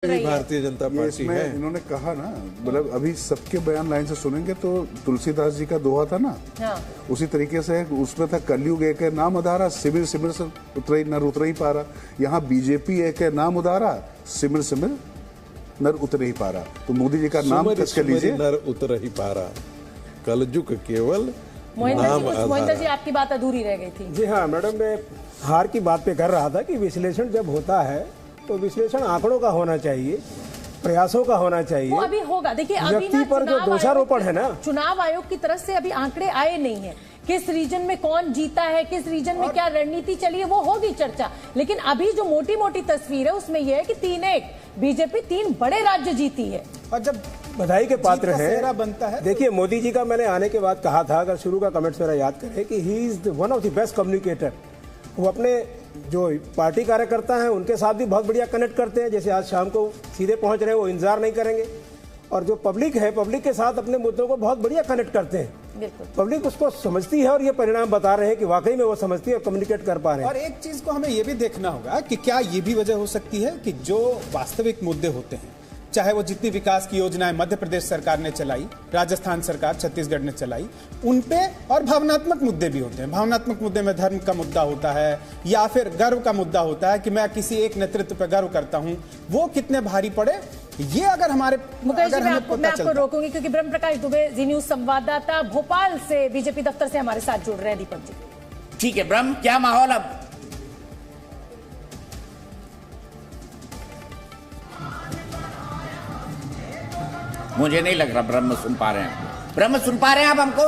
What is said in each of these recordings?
Bharatiya Janata party है। इन्होंने कहा ना, मतलब अभी सबके बयान लाइन से सुनेंगे तो तुलसीदास जी का दोहा था ना, उसी तरीके से उसमें था कलयुग एक है नाम उधारा, सिमिर सिमिर से उतर ही पा रहा। यहाँ बीजेपी एक है नाम उधारा, सिमिर सिमिर नर उतर ही पा रहा। तो मोदी जी का नाम कस कर लीजिए, नर उतर ही पा रहा, कलयुग केवल मोहिंदर जी आपकी बात अधूरी रह गई थी। जी हाँ मैडम, मैं हार की बात पे कर रहा था कि विश्लेषण जब होता है तो विश्लेषण आंकड़ों का होना चाहिए, प्रयासों का होना चाहिए। वो अभी होगा। देखिए अभी व्यक्ति पर जो दोषारोपण है ना, चुनाव आयोग की तरफ से अभी आंकड़े आए नहीं है, किस रीजन में कौन जीता है, किस रीजन में क्या रणनीति चली है, वो होगी चर्चा। लेकिन अभी जो मोटी मोटी तस्वीर है उसमें यह है कि 3-1 बीजेपी 3 बड़े राज्य जीती है। और जब बधाई के पात्र है बनता है। देखिए मोदी जी का मैंने आने के बाद कहा था, अगर शुरू का कमेंट्स मेरा याद करें, कि he is one of the best communicator. वो अपने जो पार्टी कार्यकर्ता हैं उनके साथ भी बहुत बढ़िया कनेक्ट करते हैं। जैसे आज शाम को सीधे पहुंच रहे हैं, वो इंतजार नहीं करेंगे। और जो पब्लिक है, पब्लिक के साथ अपने मुद्दों को बहुत बढ़िया कनेक्ट करते हैं। पब्लिक उसको समझती है और ये परिणाम बता रहे हैं कि वाकई में वो समझती है और कम्युनिकेट कर पा रहे हैं। और एक चीज को हमें ये भी देखना होगा कि क्या ये भी वजह हो सकती है कि जो वास्तविक मुद्दे होते हैं, चाहे वो जितनी विकास की योजनाएं मध्य प्रदेश सरकार ने चलाई, राजस्थान सरकार, छत्तीसगढ़ ने चलाई, उन पे और भावनात्मक मुद्दे भी होते हैं। भावनात्मक मुद्दे में धर्म का मुद्दा होता है या फिर गर्व का मुद्दा होता है कि मैं किसी एक नेतृत्व पर गर्व करता हूं, वो कितने भारी पड़े, ये अगर हमारे मुकेश जी, मैं आपको रोकूंगी क्योंकि ब्रह्म प्रकाश दुबे जी न्यूज संवाददाता भोपाल से बीजेपी दफ्तर से हमारे साथ जुड़ रहे हैं। दीपक जी ठीक है ब्रह्म, क्या माहौल अब? मुझे नहीं लग रहा ब्रह्म सुन पा रहे हैं। ब्रह्म सुन पा रहे हैं आप हमको?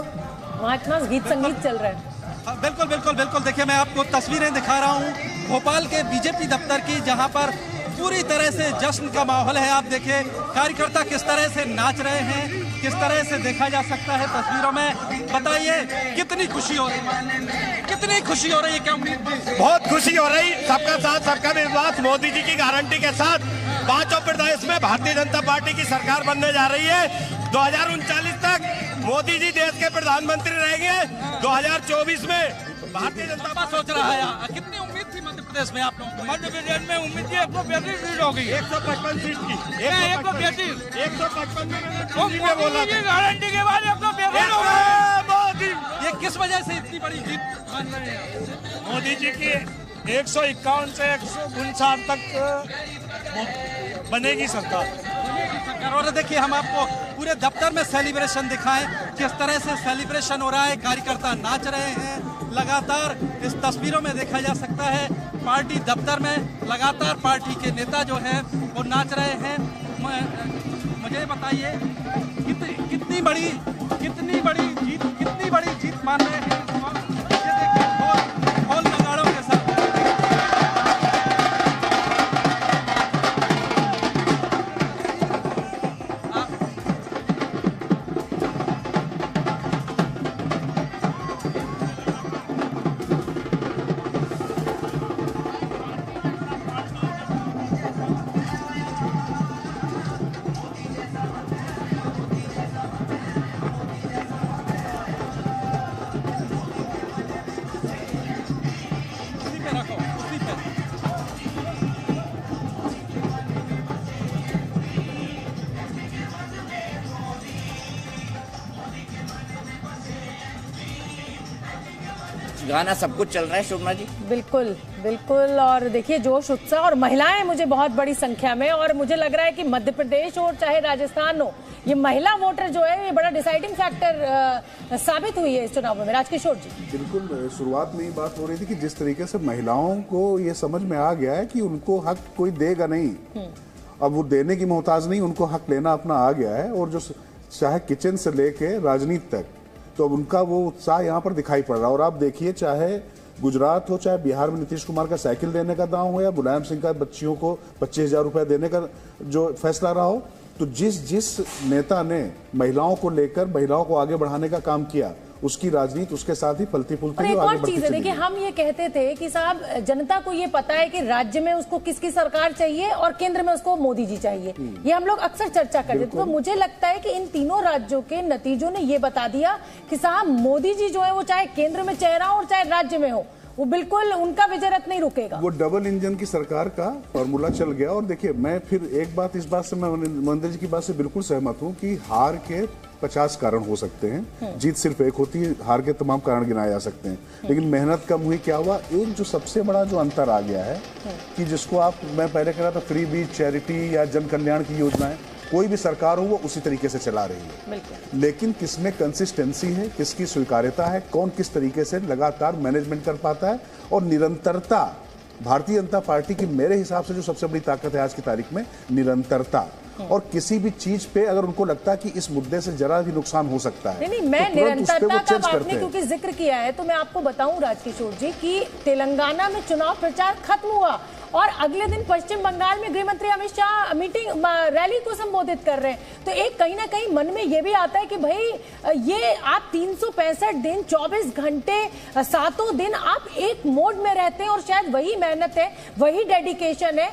वहाँ इतना गीत संगीत चल रहा है। बिल्कुल बिल्कुल बिल्कुल। देखिए मैं आपको तस्वीरें दिखा रहा हूँ भोपाल के बीजेपी दफ्तर की, जहाँ पर पूरी तरह से जश्न का माहौल है। आप देखिए कार्यकर्ता किस तरह से नाच रहे हैं, किस तरह से देखा जा सकता है तस्वीरों में। बताइए कितनी खुशी हो रही है, कितनी खुशी हो रही है? क्या उम्मीद थी? बहुत खुशी हो रही। सबका साथ सबका विश्वास, मोदी जी की गारंटी के साथ 5 प्रदेश में भारतीय जनता पार्टी की सरकार बनने जा रही है। 2039 तक मोदी जी देश के प्रधानमंत्री रहेंगे। 2024 में भारतीय जनता पार्टी सोच रहा है। कितनी उम्मीद थी मध्य प्रदेश में आप लोगों को? मध्य प्रदेश में उम्मीद थी 132 सीट होगी, 155 सीट की, 155 में बोला गारंटी के बाद 132 होगी। ये किस वजह से इतनी बड़ी जीत मान रहे हैं? मोदी जी की 151 से 159 तक बनेगी सरकार। और देखिए हम आपको पूरे दफ्तर में सेलिब्रेशन दिखाएं, किस तरह से सेलिब्रेशन हो रहा है। कार्यकर्ता नाच रहे हैं लगातार, इस तस्वीरों में देखा जा सकता है। पार्टी दफ्तर में लगातार पार्टी के नेता जो हैं वो नाच रहे हैं। मुझे बताइए कितनी बड़ी जीत मान रहे हैं? ये देखिए ढोल नगाड़ों के साथ। गाना सब कुछ चल रहा है शोभना जी। बिल्कुल बिल्कुल। और देखिए जोश उत्साह और महिलाएं मुझे बहुत बड़ी संख्या में, और मुझे लग रहा है कि मध्य प्रदेश और चाहे राजस्थान हो, ये महिला वोटर जो है ये बड़ा डिसाइडिंग फैक्टर साबित हुई है इस चुनाव में। राजकिशोर जी बिल्कुल, शुरुआत में ही बात हो रही थी कि जिस तरीके से महिलाओं को ये समझ में आ गया है कि उनको हक कोई देगा नहीं, अब वो देने की मोहताज नहीं, उनको हक लेना अपना आ गया है। और जो चाहे किचन से लेके राजनीति तक, तो अब उनका वो उत्साह यहाँ पर दिखाई पड़ रहा है। और आप देखिए, चाहे गुजरात हो, चाहे बिहार में नीतीश कुमार का साइकिल देने का दांव हो, या मुलायम सिंह का बच्चियों को 25,000 रुपए देने का जो फैसला रहा हो, तो जिस नेता ने महिलाओं को लेकर महिलाओं को आगे बढ़ाने का काम किया, उसकी राजनीति उसके साथ ही फलती फूलती। और एक और चीज है, देखिए हम ये कहते थे कि साहब जनता को ये पता है कि राज्य में उसको किसकी सरकार चाहिए और केंद्र में उसको मोदी जी चाहिए, ये हम लोग अक्सर चर्चा करते थे। तो मुझे लगता है कि इन तीनों राज्यों के नतीजों ने ये बता दिया कि साहब मोदी जी जो है वो चाहे केंद्र में चेहरा हो और चाहे राज्य में हो, वो बिल्कुल उनका विजय रथ नहीं रुकेगा। वो डबल इंजन की सरकार का फॉर्मूला चल गया। और देखिए, मैं फिर एक बात, इस बात से मैं महेंद्र जी की बात से बिल्कुल सहमत हूं कि हार के 50 कारण हो सकते हैं, जीत सिर्फ एक होती है, हार के तमाम कारण गिनाए जा सकते हैं। लेकिन मेहनत कम हुई, क्या हुआ, एक जो सबसे बड़ा जो अंतर आ गया है कि जिसको मैं पहले कह रहा था, फ्री बीज, चैरिटी या जन कल्याण की योजनाएं, कोई भी सरकार हो वो उसी तरीके से चला रही है। लेकिन किसमें कंसिस्टेंसी है, किसकी स्वीकार्यता है, कौन किस तरीके से लगातार मैनेजमेंट कर पाता है, और निरंतरता। भारतीय जनता पार्टी की मेरे हिसाब से जो सबसे बड़ी ताकत है आज की तारीख में, निरंतरता। और किसी भी चीज पे अगर उनको लगता है कि इस मुद्दे से जरा भी नुकसान हो सकता है, नहीं, मैं निरंतरता का आपने क्योंकि जिक्र किया है तो मैं आपको बताऊं राजकिशोर जी कि तेलंगाना में चुनाव प्रचार खत्म हुआ और अगले दिन पश्चिम बंगाल में गृह मंत्री अमित शाह रैली को संबोधित कर रहे हैं। तो एक कहीं ना कहीं मन में ये भी आता है कि भाई ये आप 365 दिन 24 घंटे 7 दिन आप एक मोड में रहते हैं, और शायद वही मेहनत है, वही डेडिकेशन है,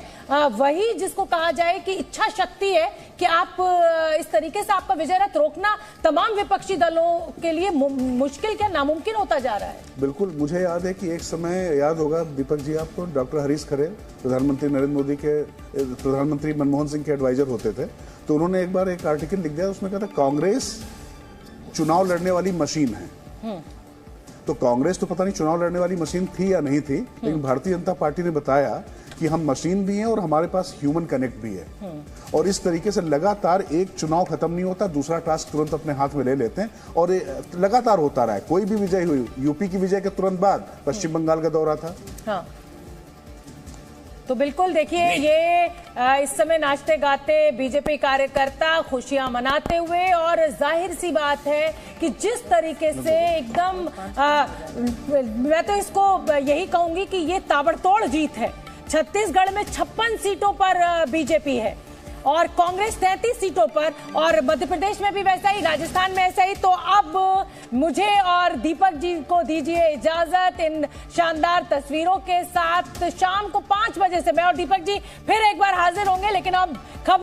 वही जिसको कहा जाए कि इच्छा शक्ति है कि आप इस तरीके से आपका विजय रथ रोकना तमाम विपक्षी दलों के लिए मुश्किल क्या नामुमकिन होता जा रहा है। बिल्कुल, मुझे याद है कि एक समय, याद होगा दीपक जी आपको, डॉक्टर हरीश खरे प्रधानमंत्री नरेंद्र मोदी के, प्रधानमंत्री मनमोहन सिंह के एडवाइजर होते थे, तो उन्होंने एक बार एक आर्टिकल लिख दिया, उसमें कहा था कांग्रेस चुनाव लड़ने वाली मशीन है। तो कांग्रेस तो पता नहीं चुनाव लड़ने वाली मशीन थी या नहीं थी, लेकिन भारतीय जनता पार्टी ने बताया कि हम मशीन भी हैं और हमारे पास ह्यूमन कनेक्ट भी है। और इस तरीके से लगातार एक चुनाव खत्म नहीं होता, दूसरा टास्क तुरंत अपने हाथ में ले लेते हैं, और लगातार होता रहा है। कोई भी विजय हुई, यूपी की विजय के तुरंत बाद पश्चिम बंगाल का दौरा था। हाँ। तो बिल्कुल देखिए, ये इस समय नाचते गाते बीजेपी कार्यकर्ता खुशियां मनाते हुए, और जाहिर सी बात है कि जिस तरीके से एकदम मैं तो इसको यही कहूंगी कि ये ताबड़तोड़ जीत है। छत्तीसगढ़ में 56 सीटों पर बीजेपी है और कांग्रेस 33 सीटों पर, और मध्य प्रदेश में भी वैसा ही, राजस्थान में ऐसा ही। तो अब मुझे और दीपक जी को दीजिए इजाजत इन शानदार तस्वीरों के साथ। शाम को 5 बजे से मैं और दीपक जी फिर एक बार हाजिर होंगे, लेकिन अब खबर